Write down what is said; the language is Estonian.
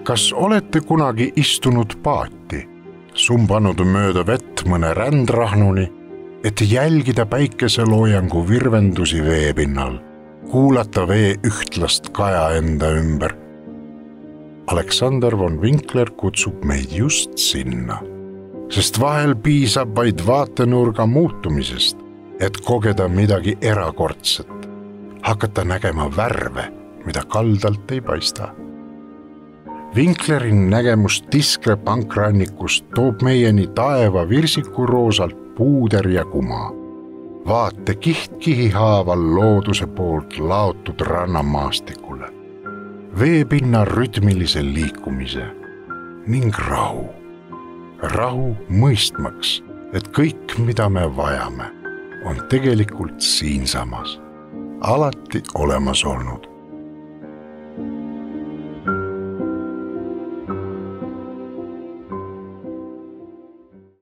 Kas olete kunagi istunud paati, sumbanud mööda vett mõne rändrahnuni, et jälgida päikeseloojangu virvendusi veepinnal, kuulata vee ühtlast kaja enda ümber? Alexander von Winkler kutsub meid just sinna, sest vahel piisab vaid vaatenurga muutumisest, et kogeda midagi erakordset, hakata nägema värve, mida kaldalt ei paista. Winkleri nägemus Tiskre pankrannikust toob meieni taeva virsikuroosalt puuder ja kuma. Vaate kiht-kihi haaval looduse poolt laotud rannamaastikule, veepinna rütmilise liikumise ning rahu. Rahu mõistmaks, et kõik, mida me vajame, on tegelikult siinsamas, alati olemas olnud.